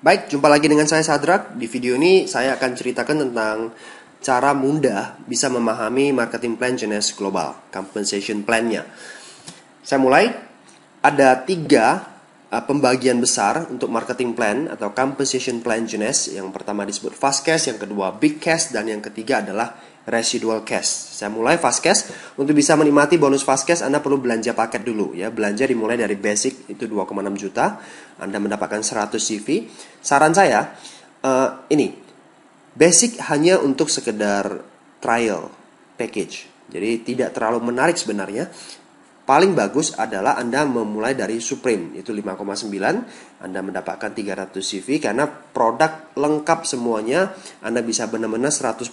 Baik, jumpa lagi dengan saya Sadrak. Di video ini saya akan ceritakan tentang cara mudah bisa memahami marketing plan Genes Global, compensation plan-nya. Saya mulai, ada 3 pembagian besar untuk marketing plan atau compensation plan Genes. Yang pertama disebut fast cash, yang kedua big cash, dan yang ketiga adalah residual cash. Saya mulai fast cash. Untuk bisa menikmati bonus fast cash, Anda perlu belanja paket dulu ya. Belanja dimulai dari basic itu 2,6 juta. Anda mendapatkan 100 CV. Saran saya ini basic hanya untuk sekedar trial package. Jadi tidak terlalu menarik sebenarnya. Paling bagus adalah Anda memulai dari Supreme, itu 5,9. Anda mendapatkan 300 CV karena produk lengkap semuanya. Anda bisa benar-benar 100%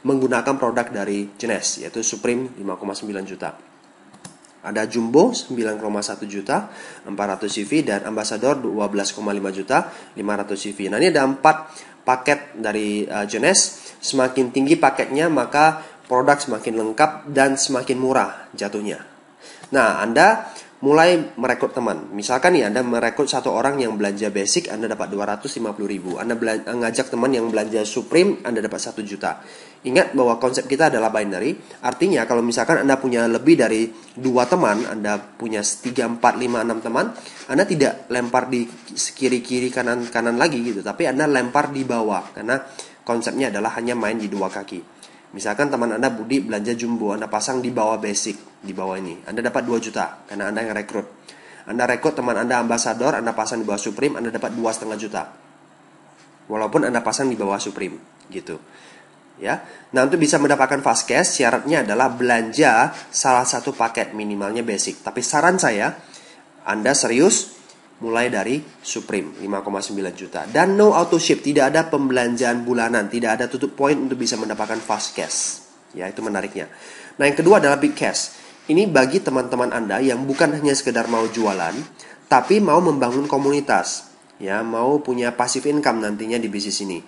menggunakan produk dari Genes, yaitu Supreme 5,9 juta. Ada Jumbo 9,1 juta, 400 CV, dan Ambassador 12,5 juta, 500 CV. Nah, ini ada 4 paket dari Genes. Semakin tinggi paketnya, maka produk semakin lengkap dan semakin murah jatuhnya. Nah, Anda mulai merekrut teman. Misalkan nih, Anda merekrut 1 orang yang belanja basic, Anda dapat 250.000. Anda ngajak teman yang belanja Supreme, Anda dapat 1 juta. Ingat bahwa konsep kita adalah binary. Artinya, kalau misalkan Anda punya lebih dari 2 teman, Anda punya 3, 4, 5, 6 teman, Anda tidak lempar di kiri-kiri, kanan-kanan lagi gitu. Tapi Anda lempar di bawah. Karena konsepnya adalah hanya main di 2 kaki. Misalkan teman Anda Budi belanja Jumbo, Anda pasang di bawah basic, di bawah ini. Anda dapat 2 juta, karena Anda yang rekrut. Anda rekrut teman Anda Ambassador, Anda pasang di bawah Supreme, Anda dapat 2,5 juta. Walaupun Anda pasang di bawah Supreme, gitu. Ya. Nah, untuk bisa mendapatkan fast cash, syaratnya adalah belanja salah satu paket, minimalnya basic. Tapi saran saya, Anda serius, mulai dari Supreme 5,9 juta. Dan no auto ship, tidak ada pembelanjaan bulanan, tidak ada tutup poin untuk bisa mendapatkan fast cash. Ya, itu menariknya. Nah, yang kedua adalah big cash. Ini bagi teman-teman Anda yang bukan hanya sekedar mau jualan, tapi mau membangun komunitas. Ya, mau punya passive income nantinya di bisnis ini.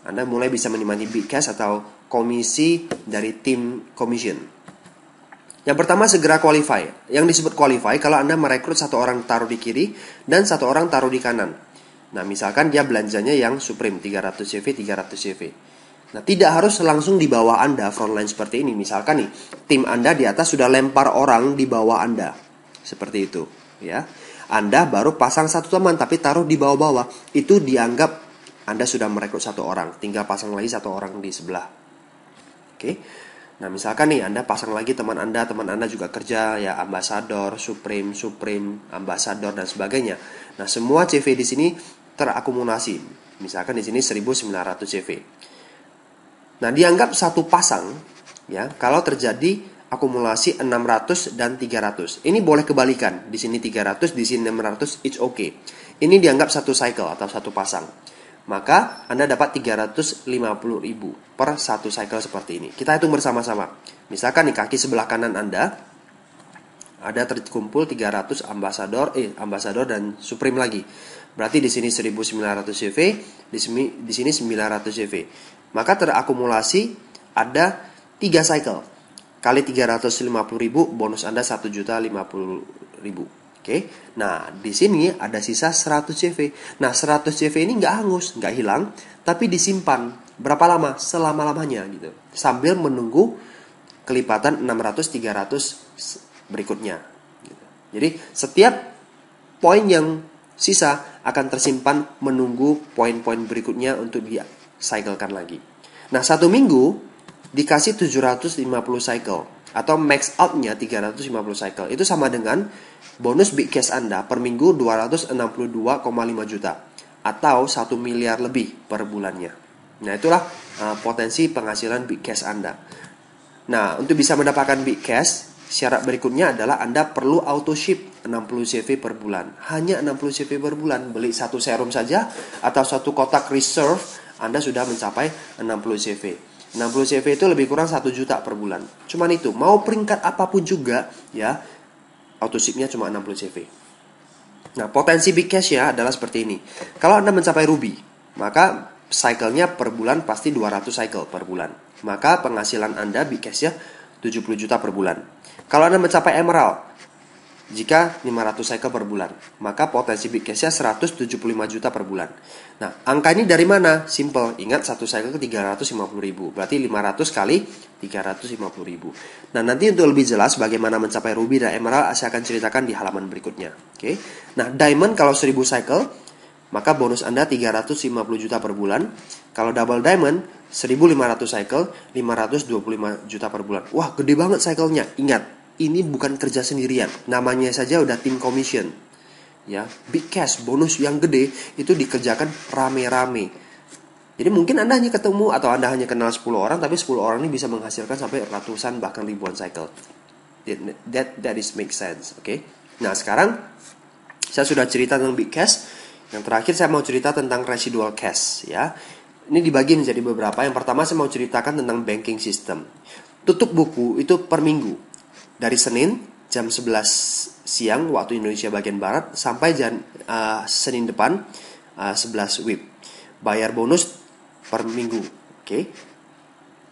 Anda mulai bisa menikmati big cash atau komisi dari tim commission. Yang pertama, segera qualify. Yang disebut qualify kalau Anda merekrut 1 orang taruh di kiri dan 1 orang taruh di kanan. Nah, misalkan dia belanjanya yang Supreme 300 CV, 300 CV. Nah, tidak harus langsung di bawah Anda frontline seperti ini. Misalkan nih, tim Anda di atas sudah lempar orang di bawah Anda. Seperti itu, ya. Anda baru pasang 1 teman tapi taruh di bawah-bawah. Itu dianggap Anda sudah merekrut 1 orang. Tinggal pasang lagi 1 orang di sebelah. Oke. Nah, misalkan nih Anda pasang lagi teman Anda juga kerja ya Ambassador, Supreme, Ambassador dan sebagainya. Nah, semua CV di sini terakumulasi. Misalkan di sini 1900 CV. Nah, dianggap satu pasang ya kalau terjadi akumulasi 600 dan 300. Ini boleh kebalikan. Di sini 300, di sini 600, it's okay. Ini dianggap satu cycle atau satu pasang. Maka Anda dapat 350.000 per 1 cycle seperti ini. Kita hitung bersama-sama. Misalkan di kaki sebelah kanan Anda ada terkumpul 300 Ambassador dan Supreme lagi. Berarti di sini 1900 CV, di sini 900 CV. Maka terakumulasi ada 3 cycle. Kali 350.000, bonus Anda 1.050.000. Oke, nah di sini ada sisa 100 CV. Nah, 100 CV ini nggak hangus, nggak hilang, tapi disimpan berapa lama? Selama-lamanya gitu. Sambil menunggu kelipatan 600-300 berikutnya. Gitu. Jadi setiap poin yang sisa akan tersimpan menunggu poin-poin berikutnya untuk di-cyclekan lagi. Nah, 1 minggu dikasih 750 cycle atau max out-nya 350 cycle. Itu sama dengan bonus big cash Anda per minggu 262,5 juta atau 1 miliar lebih per bulannya. Nah, itulah potensi penghasilan big cash Anda. Nah, untuk bisa mendapatkan big cash, syarat berikutnya adalah Anda perlu auto ship 60 CV per bulan. Hanya 60 CV per bulan. Beli 1 serum saja atau 1 kotak reserve, Anda sudah mencapai 60 CV. 60 CV itu lebih kurang 1 juta per bulan. Cuman itu, mau peringkat apapun juga ya, auto ship-nya cuma 60 CV. Nah, potensi big cash ya adalah seperti ini. Kalau Anda mencapai Ruby, maka cycle-nya per bulan pasti 200 cycle per bulan. Maka penghasilan Anda big cash ya 70 juta per bulan. Kalau Anda mencapai Emerald, jika 500 cycle per bulan. Maka potensi big cashnya 175 juta per bulan. Nah, angka ini dari mana? Simple, ingat satu cycle ke 350 ribu. Berarti 500 kali 350 ribu. Nah, nanti untuk lebih jelas bagaimana mencapai ruby dan emerald, saya akan ceritakan di halaman berikutnya. Oke. Nah, diamond kalau 1000 cycle, maka bonus Anda 350 juta per bulan. Kalau double diamond, 1500 cycle, 525 juta per bulan. Wah, gede banget cycle-nya. Ingat, ini bukan kerja sendirian, namanya saja udah tim commission, ya. Big cash, bonus yang gede itu dikerjakan rame-rame. Jadi mungkin Anda hanya ketemu atau Anda hanya kenal 10 orang, tapi 10 orang ini bisa menghasilkan sampai ratusan bahkan ribuan cycle. That is make sense, oke? Nah, sekarang saya sudah cerita tentang big cash. Yang terakhir saya mau cerita tentang residual cash, ya. Ini dibagi menjadi beberapa. Yang pertama saya mau ceritakan tentang banking system. Tutup buku itu per minggu. Dari Senin jam 11 siang waktu Indonesia bagian Barat sampai Senin depan 11 WIB. Bayar bonus per minggu, oke?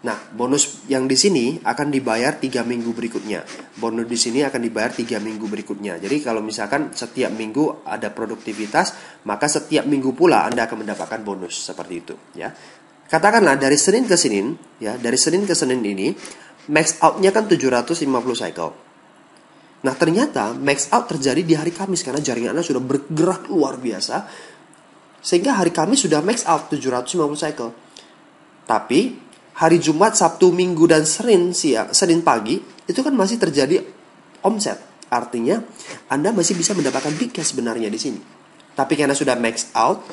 Nah, bonus yang di sini akan dibayar 3 minggu berikutnya. Bonus di sini akan dibayar 3 minggu berikutnya. Jadi kalau misalkan setiap minggu ada produktivitas, maka setiap minggu pula Anda akan mendapatkan bonus seperti itu, ya. Katakanlah dari Senin ke Senin, ya, dari Senin ke Senin ini max out-nya kan 750 cycle. Nah, ternyata max out terjadi di hari Kamis karena jaringan Anda sudah bergerak luar biasa. Sehingga hari Kamis sudah max out 750 cycle. Tapi hari Jumat, Sabtu, Minggu dan Senin pagi itu kan masih terjadi omset. Artinya Anda masih bisa mendapatkan big cash sebenarnya di sini. Tapi karena sudah max out,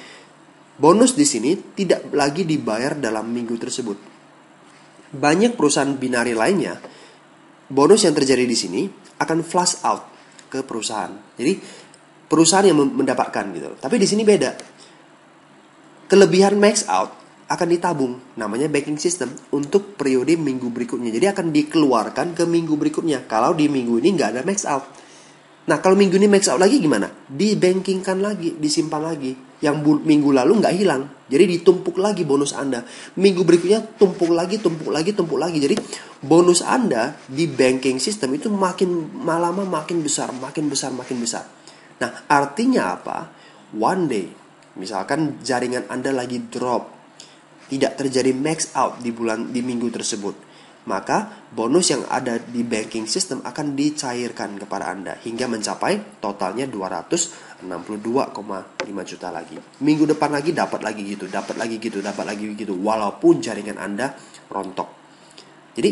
bonus di sini tidak lagi dibayar dalam minggu tersebut. Banyak perusahaan binari lainnya, bonus yang terjadi di sini akan flush out ke perusahaan. Jadi perusahaan yang mendapatkan gitu. Tapi di sini beda. Kelebihan max out akan ditabung, namanya banking system, untuk periode minggu berikutnya. Jadi akan dikeluarkan ke minggu berikutnya. Kalau di minggu ini nggak ada max out. Nah, kalau minggu ini max out lagi gimana? Dibankingkan lagi, disimpan lagi. Yang minggu lalu nggak hilang. Jadi ditumpuk lagi bonus Anda. Minggu berikutnya tumpuk lagi. Jadi bonus Anda di banking system itu makin lama makin besar. Nah, artinya apa? One day, misalkan jaringan Anda lagi drop, tidak terjadi max out di minggu tersebut, maka bonus yang ada di banking system akan dicairkan kepada Anda hingga mencapai totalnya 262,5 juta lagi. Minggu depan lagi dapat lagi gitu, walaupun jaringan Anda rontok. Jadi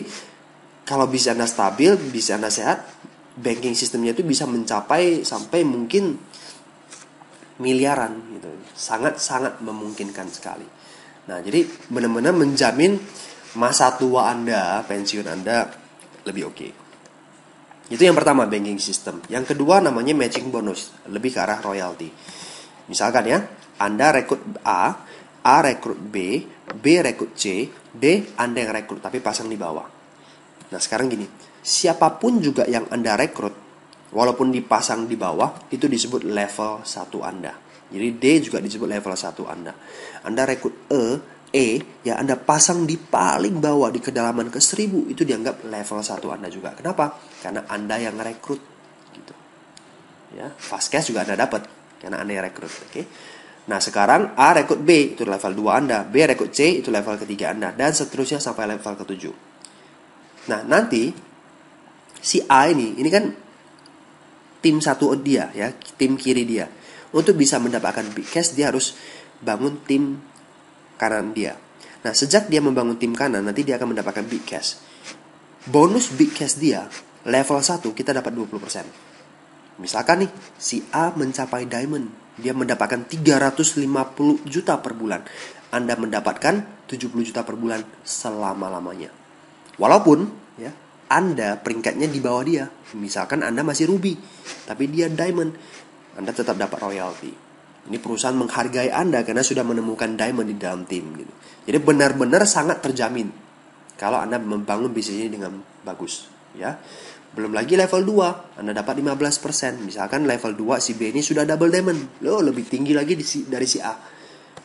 kalau bisa Anda stabil, bisa Anda sehat, banking systemnya itu bisa mencapai sampai mungkin miliaran gitu. Sangat-sangat memungkinkan sekali. Nah, jadi benar-benar menjamin masa tua Anda, pensiun Anda lebih oke. Itu yang pertama, banking system. Yang kedua namanya matching bonus, lebih ke arah royalty. Misalkan ya, Anda rekrut A rekrut B rekrut C, D Anda yang rekrut tapi pasang di bawah. Nah, sekarang gini, siapapun juga yang Anda rekrut, walaupun dipasang di bawah, itu disebut level 1 Anda. Jadi D juga disebut level 1 Anda. Anda rekrut ya Anda pasang di paling bawah di kedalaman ke 1000, itu dianggap level 1 Anda juga. Kenapa? Karena Anda yang rekrut gitu. Ya, fast cash juga Anda dapat karena Anda yang rekrut, oke? Nah, sekarang A rekrut B, itu level 2 Anda, B rekrut C, itu level ketiga Anda, dan seterusnya sampai level ke-7. Nah, nanti si A ini kan tim satu dia ya, tim kiri dia. Untuk bisa mendapatkan big cash, dia harus bangun tim kanan dia. Nah, sejak dia membangun tim kanan, nanti dia akan mendapatkan big cash. Bonus big cash dia level 1 kita dapat 20%. Misalkan nih, si A mencapai diamond, dia mendapatkan 350 juta per bulan. Anda mendapatkan 70 juta per bulan selama-lamanya. Walaupun ya, Anda peringkatnya di bawah dia. Misalkan Anda masih ruby, tapi dia diamond, Anda tetap dapat royalty. Ini perusahaan menghargai Anda karena sudah menemukan diamond di dalam tim gitu. Jadi benar-benar sangat terjamin kalau Anda membangun bisnis ini dengan bagus, ya. Belum lagi level 2, Anda dapat 15%. Misalkan level 2 si B ini sudah double diamond, lebih tinggi lagi dari si A.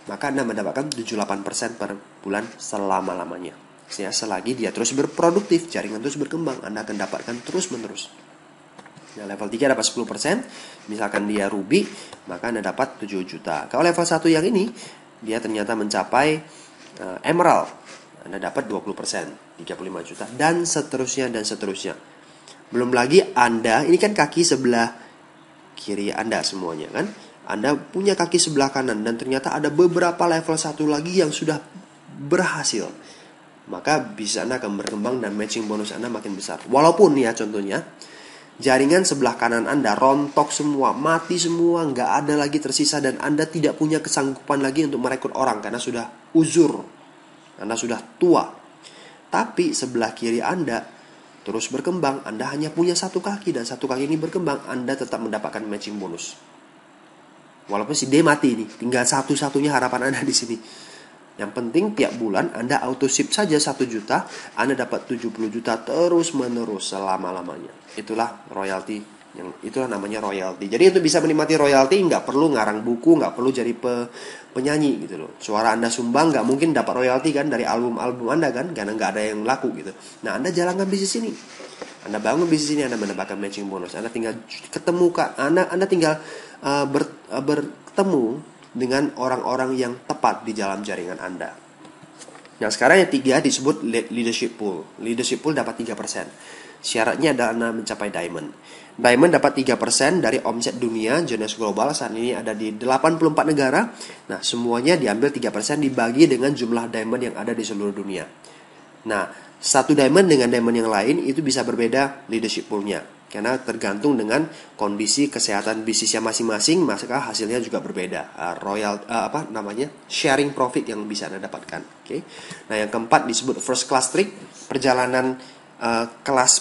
Maka Anda mendapatkan 78% per bulan selama-lamanya. Ya, selagi dia terus berproduktif, jaringan terus berkembang, Anda akan dapatkan terus-menerus. Nah, level 3 dapat 10%. Misalkan dia ruby, maka Anda dapat 7 juta. Kalau level 1 yang ini, dia ternyata mencapai emerald, Anda dapat 20%, 35 juta, dan seterusnya dan seterusnya. Belum lagi Anda, ini kan kaki sebelah kiri Anda semuanya kan. Anda punya kaki sebelah kanan dan ternyata ada beberapa level 1 lagi yang sudah berhasil. Maka bisa Anda akan berkembang dan matching bonus Anda makin besar. Walaupun ya contohnya, jaringan sebelah kanan Anda rontok semua, mati semua, nggak ada lagi tersisa, dan Anda tidak punya kesanggupan lagi untuk merekrut orang karena sudah uzur, Anda sudah tua. Tapi sebelah kiri Anda terus berkembang, Anda hanya punya satu kaki, dan satu kaki ini berkembang, Anda tetap mendapatkan matching bonus. Walaupun si D mati nih, tinggal satu-satunya harapan Anda di sini. Yang penting tiap bulan Anda auto ship saja 1 juta, Anda dapat 70 juta terus menerus selama-lamanya. Itulah royalty, itulah namanya royalty. Jadi untuk bisa menikmati royalty nggak perlu ngarang buku, nggak perlu jadi penyanyi gitu loh. Suara Anda sumbang nggak mungkin dapat royalty kan dari album-album Anda kan, karena nggak ada yang laku gitu. Nah, Anda jalankan bisnis ini, Anda bangun bisnis ini, Anda mendapatkan matching bonus. Anda tinggal ketemu Anda tinggal bertemu dengan orang-orang yang tepat di dalam jaringan Anda. Nah, sekarang yang 3 disebut leadership pool. Leadership pool dapat 3%. Syaratnya adalah Anda mencapai diamond. Diamond dapat 3% dari omset dunia Genius Global. Saat ini ada di 84 negara. Nah, semuanya diambil 3% dibagi dengan jumlah diamond yang ada di seluruh dunia. Nah, satu diamond dengan diamond yang lain itu bisa berbeda leadership poolnya, karena tergantung dengan kondisi kesehatan bisnisnya masing-masing, maka hasilnya juga berbeda. Sharing profit yang bisa Anda dapatkan. Oke. Nah, yang keempat disebut first class trick, perjalanan kelas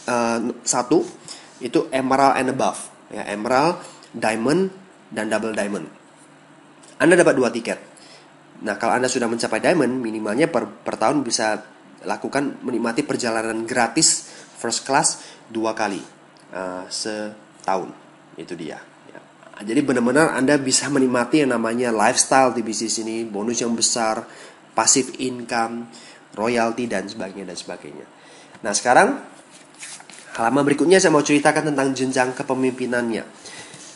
1 itu emerald and above, ya, emerald, diamond, dan double diamond. Anda dapat 2 tiket. Nah, kalau Anda sudah mencapai diamond, minimalnya per tahun bisa lakukan menikmati perjalanan gratis first class 2 kali setahun. Itu dia ya. Jadi benar-benar Anda bisa menikmati yang namanya lifestyle di bisnis ini, bonus yang besar, passive income, royalty, dan sebagainya. Nah, sekarang halaman berikutnya saya mau ceritakan tentang jenjang kepemimpinannya.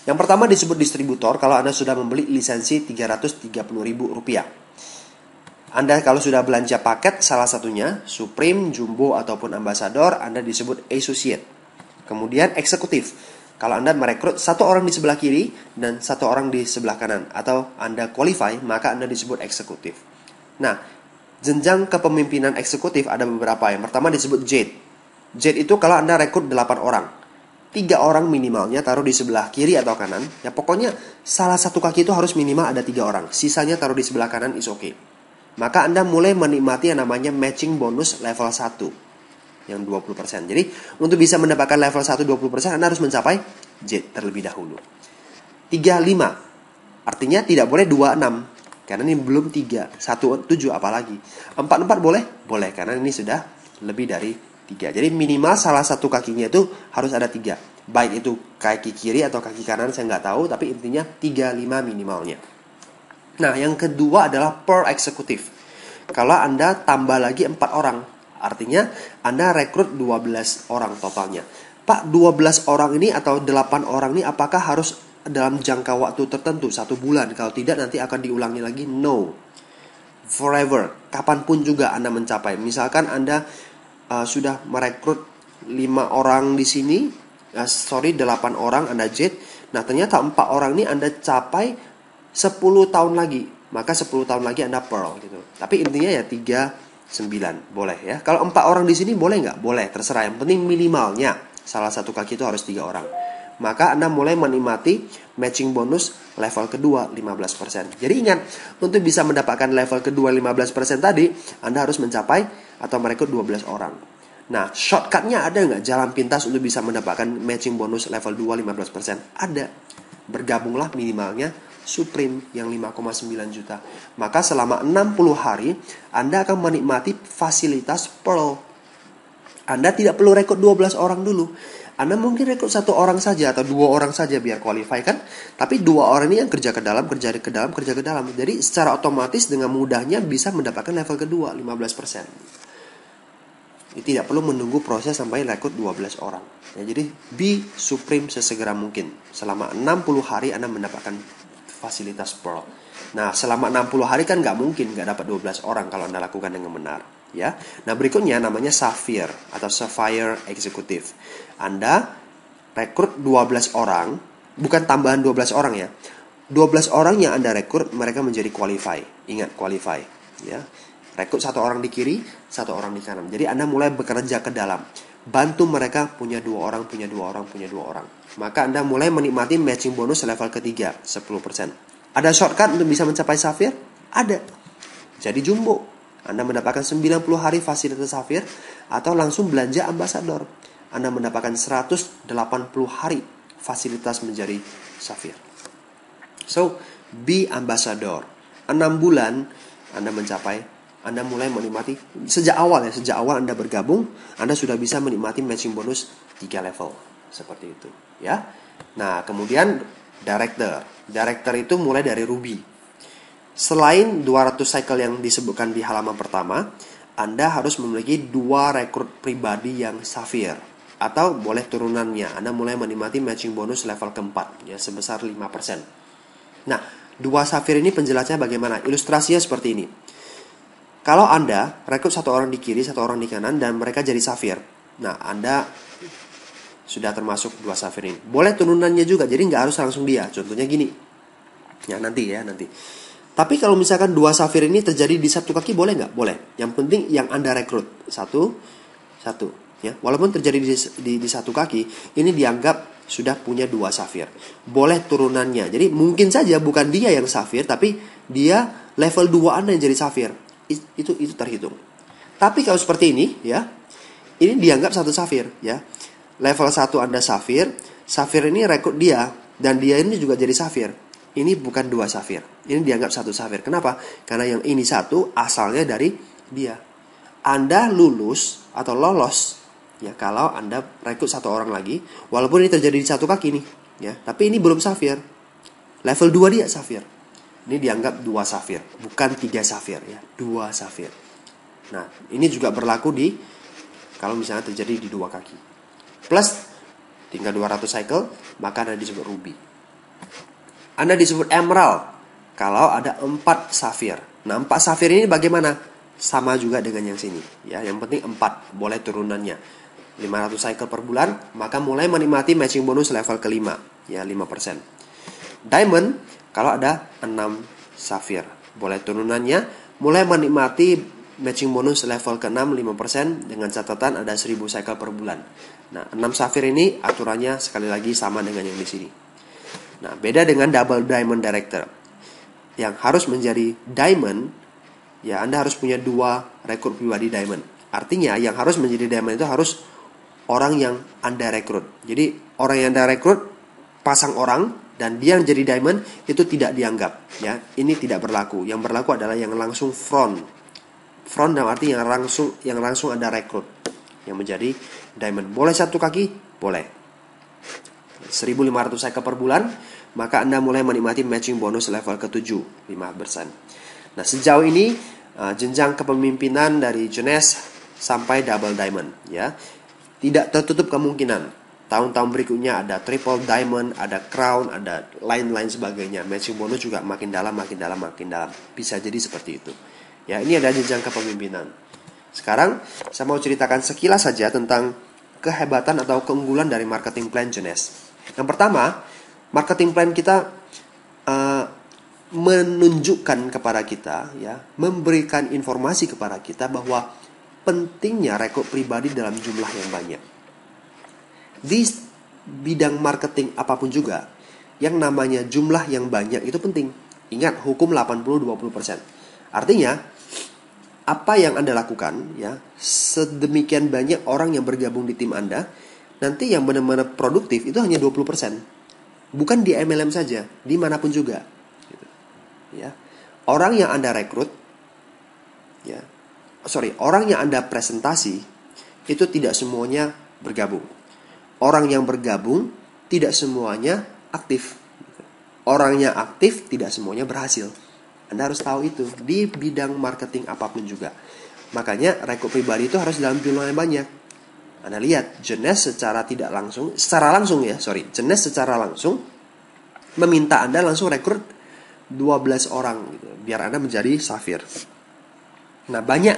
Yang pertama disebut distributor. Kalau Anda sudah membeli lisensi Rp330.000. Anda kalau sudah belanja paket salah satunya Supreme, Jumbo, ataupun Ambassador, Anda disebut associate. Kemudian eksekutif. Kalau Anda merekrut 1 orang di sebelah kiri dan 1 orang di sebelah kanan, atau Anda qualify, maka Anda disebut eksekutif. Nah, jenjang kepemimpinan eksekutif ada beberapa. Yang pertama disebut Jade. Jade itu kalau Anda rekrut 8 orang, 3 orang minimalnya taruh di sebelah kiri atau kanan. Ya pokoknya salah satu kaki itu harus minimal ada 3 orang. Sisanya taruh di sebelah kanan is okay. Maka Anda mulai menikmati yang namanya matching bonus level 1 yang 20%. Jadi untuk bisa mendapatkan level 1 20%, Anda harus mencapai Jade terlebih dahulu. 35 artinya tidak boleh 26, karena ini belum 3, 1 7 apalagi. 4 boleh? Boleh, karena ini sudah lebih dari 3. Jadi minimal salah satu kakinya itu harus ada 3. Baik itu kaki kiri atau kaki kanan saya nggak tahu, tapi intinya 35 minimalnya. Nah, yang kedua adalah per eksekutif. Kalau Anda tambah lagi 4 orang, artinya Anda rekrut 12 orang totalnya. Pak, 12 orang ini atau 8 orang ini apakah harus dalam jangka waktu tertentu 1 bulan? Kalau tidak nanti akan diulangi lagi? No. Forever. Kapanpun juga Anda mencapai. Misalkan Anda sudah merekrut 5 orang di sini, 8 orang Anda Jade. Nah, ternyata 4 orang ini Anda capai 10 tahun lagi, maka 10 tahun lagi Anda Pearl gitu. Tapi intinya ya 39 boleh ya. Kalau 4 orang di sini boleh nggak? Boleh, terserah. Yang penting minimalnya salah satu kaki itu harus 3 orang. Maka Anda mulai menikmati matching bonus level kedua 15%. Jadi ingat, untuk bisa mendapatkan level kedua 15% tadi, Anda harus mencapai atau merekrut 12 orang. Nah, shortcutnya ada nggak? Jalan pintas untuk bisa mendapatkan matching bonus level 2 15%? Ada. Bergabunglah minimalnya Supreme yang 5,9 juta. Maka selama 60 hari Anda akan menikmati fasilitas Pearl. Anda tidak perlu rekrut 12 orang dulu. Anda mungkin rekrut 1 orang saja atau 2 orang saja biar qualify kan. Tapi 2 orang ini yang kerja ke dalam. Jadi secara otomatis dengan mudahnya bisa mendapatkan level kedua 15%. Tidak perlu menunggu proses sampai rekrut 12 orang. Ya, jadi be supreme sesegera mungkin. Selama 60 hari Anda mendapatkan fasilitas Pearl. Nah, selama 60 hari kan nggak mungkin nggak dapat 12 orang kalau Anda lakukan dengan benar. Ya. Nah, berikutnya namanya Sapphire atau Sapphire Executive. Anda rekrut 12 orang, bukan tambahan 12 orang ya. 12 orang yang Anda rekrut, mereka menjadi qualify. Ingat, qualify. Ya. Rekrut satu orang di kiri, satu orang di kanan. Jadi Anda mulai bekerja ke dalam. Bantu mereka punya 2 orang, punya 2 orang, punya 2 orang. Maka Anda mulai menikmati matching bonus level ketiga, 10%. Ada shortcut untuk bisa mencapai Sapphire? Ada. Jadi jumbo. Anda mendapatkan 90 hari fasilitas Sapphire atau langsung belanja ambassador. Anda mendapatkan 180 hari fasilitas menjadi Sapphire. So, be ambassador. 6 bulan Anda mulai menikmati sejak awal Anda bergabung, Anda sudah bisa menikmati matching bonus 3 level seperti itu, ya. Nah, kemudian director itu mulai dari Ruby. Selain 200 cycle yang disebutkan di halaman pertama, Anda harus memiliki 2 rekrut pribadi yang Sapphire atau boleh turunannya. Anda mulai menikmati matching bonus level keempat ya sebesar 5%. Nah, 2 Sapphire ini penjelasannya bagaimana? Ilustrasinya seperti ini. Kalau Anda rekrut 1 orang di kiri, 1 orang di kanan, dan mereka jadi Sapphire. Nah, Anda sudah termasuk 2 Sapphire ini. Boleh turunannya juga, jadi nggak harus langsung dia. Contohnya gini. Ya, nanti. Tapi kalau misalkan 2 Sapphire ini terjadi di satu kaki, boleh nggak? Boleh. Yang penting yang Anda rekrut. Satu. Ya, walaupun terjadi di satu kaki, ini dianggap sudah punya 2 Sapphire. Boleh turunannya. Jadi mungkin saja bukan dia yang Sapphire, tapi dia level 2 Anda yang jadi Sapphire. Itu terhitung. Tapi kalau seperti ini, ya, ini dianggap 1 Sapphire, ya. Level 1 Anda Sapphire ini rekrut dia, dan dia ini juga jadi Sapphire. Ini bukan 2 Sapphire. Ini dianggap 1 Sapphire. Kenapa? Karena yang ini 1 asalnya dari dia. Anda lulus atau lolos ya kalau Anda rekrut 1 orang lagi, walaupun ini terjadi di satu kaki nih, ya, tapi ini belum Sapphire. Level 2 dia Sapphire. Ini dianggap 2 Sapphire, bukan 3 Sapphire ya, 2 Sapphire. Nah, ini juga berlaku kalau misalnya terjadi di 2 kaki. Plus tinggal 200 cycle, maka Anda disebut Ruby. Anda disebut Emerald kalau ada 4 Sapphire. Nah, 4 Sapphire ini bagaimana? Sama juga dengan yang sini, ya. Yang penting 4, boleh turunannya. 500 cycle per bulan, maka mulai menikmati matching bonus level kelima, ya 5%. Diamond, kalau ada 6 Sapphire, boleh turunannya, mulai menikmati matching bonus level ke-6, 5%, dengan catatan ada 1000 cycle per bulan. Nah, 6 Sapphire ini aturannya sekali lagi sama dengan yang di sini. Nah, beda dengan double diamond director. Yang harus menjadi diamond, ya Anda harus punya 2 rekrut pribadi diamond. Artinya yang harus menjadi diamond itu harus orang yang Anda rekrut. Jadi orang yang Anda rekrut pasang orang dan dia yang jadi diamond itu tidak dianggap, ya. Ini tidak berlaku. Yang berlaku adalah yang langsung front dalam arti yang langsung Anda rekrut yang menjadi diamond. Boleh 1 kaki? Boleh. 1.500 cycle per bulan, maka Anda mulai menikmati matching bonus level ke-7, 5%. Nah, sejauh ini jenjang kepemimpinan dari Jones sampai double diamond, ya. Tidak tertutup kemungkinan tahun-tahun berikutnya ada triple diamond, ada crown, ada lain-lain sebagainya. Matching bonus juga makin dalam. Bisa jadi seperti itu. Ya, ini ada jenjang kepemimpinan. Sekarang saya mau ceritakan sekilas saja tentang kehebatan atau keunggulan dari marketing plan Jones. Yang pertama, marketing plan kita menunjukkan kepada kita, ya, memberikan informasi kepada kita bahwa pentingnya rekrut pribadi dalam jumlah yang banyak. Di bidang marketing apapun juga, yang namanya jumlah yang banyak itu penting. Ingat, hukum 80-20%. Artinya, apa yang Anda lakukan, ya, sedemikian banyak orang yang bergabung di tim Anda, nanti yang benar-benar produktif itu hanya 20%. Bukan di MLM saja, dimanapun juga. Ya. Orang yang Anda rekrut, orang yang Anda presentasi itu tidak semuanya bergabung. Orang yang bergabung tidak semuanya aktif. Orang yang aktif tidak semuanya berhasil. Anda harus tahu itu di bidang marketing apapun juga. Makanya rekrut pribadi itu harus dalam jumlah yang banyak. Anda lihat, Jeunesse secara langsung meminta Anda langsung rekrut 12 orang gitu, biar Anda menjadi Safir. Nah, banyak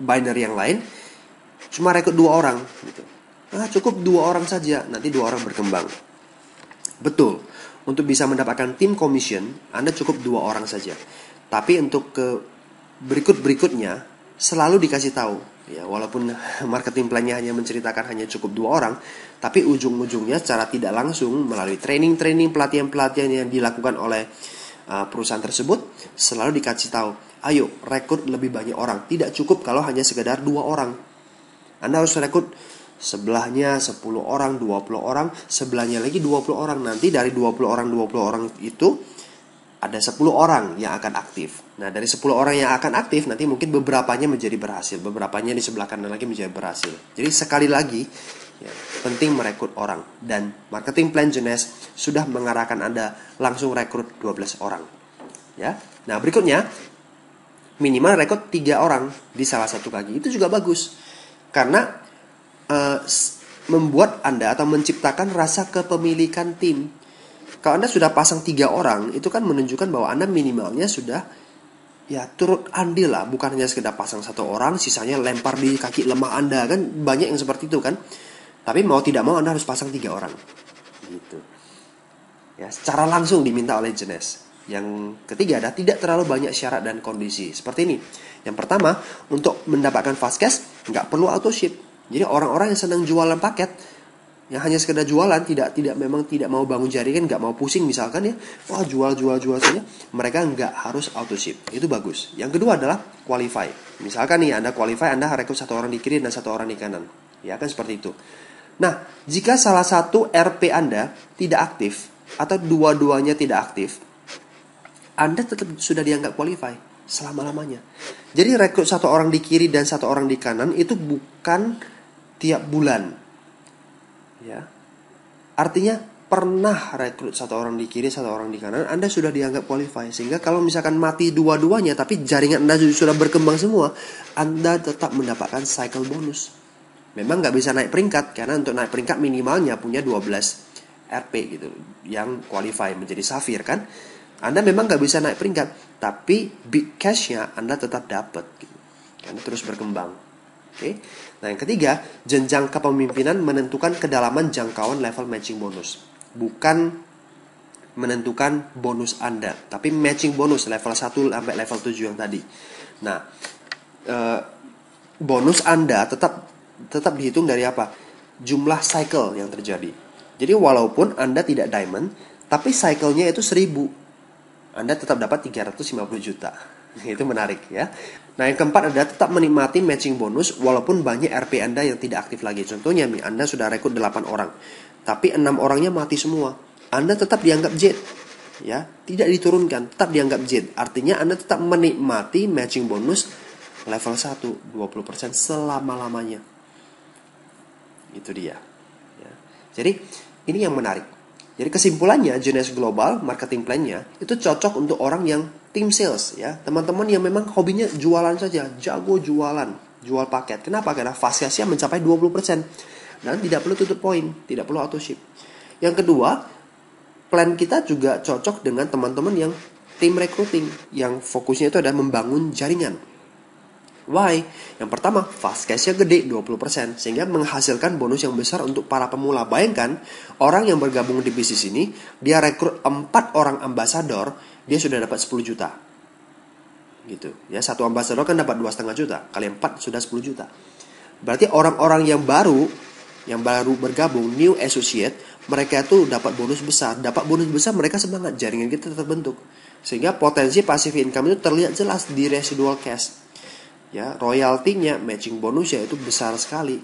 binary yang lain cuma rekrut 2 orang gitu. Cukup 2 orang saja, nanti 2 orang berkembang. Betul, untuk bisa mendapatkan tim commission, Anda cukup 2 orang saja. Tapi untuk ke berikutnya selalu dikasih tahu. Ya, walaupun marketing plan-nya hanya menceritakan hanya cukup 2 orang, tapi ujung-ujungnya secara tidak langsung melalui training-training, pelatihan-pelatihan yang dilakukan oleh perusahaan tersebut selalu dikasih tahu, ayo rekrut lebih banyak orang. Tidak cukup kalau hanya sekedar 2 orang. Anda harus rekrut sebelahnya 10 orang, 20 orang, sebelahnya lagi 20 orang. Nanti dari 20 orang itu ada 10 orang yang akan aktif. Nah, dari 10 orang yang akan aktif, nanti mungkin beberapanya menjadi berhasil, beberapanya di sebelah kanan lagi menjadi berhasil. Jadi sekali lagi, ya, penting merekrut orang. Dan marketing plan Jeunesse sudah mengarahkan Anda langsung rekrut 12 orang. Ya. Nah, berikutnya, minimal rekrut 3 orang di salah satu kaki. Itu juga bagus. Karena membuat Anda atau menciptakan rasa kepemilikan tim. Kalau Anda sudah pasang 3 orang, itu kan menunjukkan bahwa Anda minimalnya sudah ya turut andil lah. Bukan hanya sekedar pasang 1 orang, sisanya lempar di kaki lemah Anda. Kan banyak yang seperti itu kan. Tapi mau tidak mau Anda harus pasang 3 orang. Gitu. Ya, secara langsung diminta oleh Jeunesse. Yang ketiga adalah tidak terlalu banyak syarat dan kondisi. Seperti ini. Yang pertama, untuk mendapatkan fast cash, nggak perlu auto ship. Jadi orang-orang yang senang jualan paket, yang hanya sekedar jualan, tidak mau bangun jaringan, nggak mau pusing misalkan ya, wah jual saja, mereka nggak harus auto ship. Itu bagus. Yang kedua adalah qualify. Misalkan nih Anda qualify, Anda rekrut 1 orang di kiri dan 1 orang di kanan. Ya kan seperti itu. Nah, jika salah satu RP Anda tidak aktif atau dua-duanya tidak aktif, Anda tetap sudah dianggap qualify selama-lamanya. Jadi rekrut 1 orang di kiri dan 1 orang di kanan itu bukan tiap bulan. Ya. Artinya pernah rekrut 1 orang di kiri, 1 orang di kanan, Anda sudah dianggap qualify. Sehingga kalau misalkan mati dua-duanya tapi jaringan Anda sudah berkembang semua, Anda tetap mendapatkan cycle bonus. Memang nggak bisa naik peringkat, karena untuk naik peringkat minimalnya punya 12 RP gitu, yang qualify menjadi Safir kan. Anda memang nggak bisa naik peringkat, tapi big cash-nya Anda tetap dapat gitu. Anda terus berkembang. Oke. Nah, yang ketiga, jenjang kepemimpinan menentukan kedalaman jangkauan level matching bonus. Bukan menentukan bonus Anda, tapi matching bonus level 1 sampai level 7 yang tadi. Nah, bonus Anda tetap dihitung dari apa? Jumlah cycle yang terjadi. Jadi walaupun Anda tidak diamond, tapi cycle-nya itu 1000, Anda tetap dapat 350 juta. Itu menarik ya. Nah, yang keempat adalah tetap menikmati matching bonus walaupun banyak RP Anda yang tidak aktif lagi. Contohnya nih, Anda sudah rekrut 8 orang, tapi 6 orangnya mati semua. Anda tetap dianggap jet. Ya, tidak diturunkan, tetap dianggap jet. Artinya Anda tetap menikmati matching bonus level 1 20% selama-lamanya. Itu dia. Ya. Jadi, ini yang menarik. Jadi kesimpulannya, Jeunesse Global marketing plan-nya itu cocok untuk orang yang tim sales ya. Teman-teman yang memang hobinya jualan saja, jago jualan, jual paket. Kenapa? Karena fast cash-nya mencapai 20% dan tidak perlu tutup poin, tidak perlu auto ship. Yang kedua, plan kita juga cocok dengan teman-teman yang tim recruiting yang fokusnya itu adalah membangun jaringan. Why? Yang pertama, fast cash-nya gede 20%, sehingga menghasilkan bonus yang besar untuk para pemula. Bayangkan, orang yang bergabung di bisnis ini, dia rekrut 4 orang ambasador, dia sudah dapat 10 juta. Gitu. Ya, 1 ambasador kan dapat 2,5 juta, kali 4 sudah 10 juta. Berarti orang-orang yang baru bergabung, new associate, mereka itu dapat bonus besar. Dapat bonus besar, mereka semangat, jaringan kita terbentuk. Sehingga potensi passive income itu terlihat jelas di residual cash. Ya, royaltinya, matching bonusnya itu besar sekali.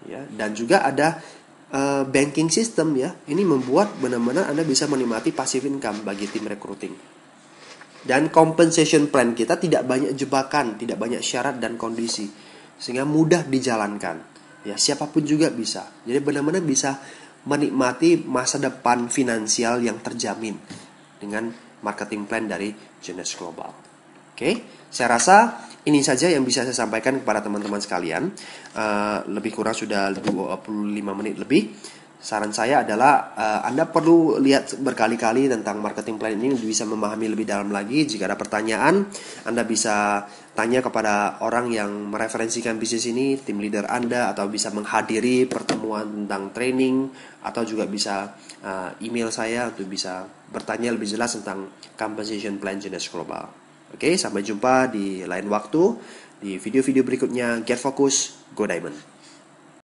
Ya, dan juga ada banking system ya. Ini membuat benar-benar Anda bisa menikmati passive income bagi tim recruiting. Dan compensation plan kita tidak banyak jebakan, tidak banyak syarat dan kondisi, sehingga mudah dijalankan. Ya, siapapun juga bisa. Jadi benar-benar bisa menikmati masa depan finansial yang terjamin dengan marketing plan dari Jeunesse Global. Oke, saya rasa Ini saja yang bisa saya sampaikan kepada teman-teman sekalian. Lebih kurang sudah 25 menit lebih. Saran saya adalah Anda perlu lihat berkali-kali tentang marketing plan ini, bisa memahami lebih dalam lagi. Jika ada pertanyaan, Anda bisa tanya kepada orang yang mereferensikan bisnis ini, tim leader Anda, atau bisa menghadiri pertemuan tentang training, atau juga bisa email saya untuk bisa bertanya lebih jelas tentang compensation plan GNS Global. Oke, sampai jumpa di lain waktu di video-video berikutnya. Get Focus, Go Diamond.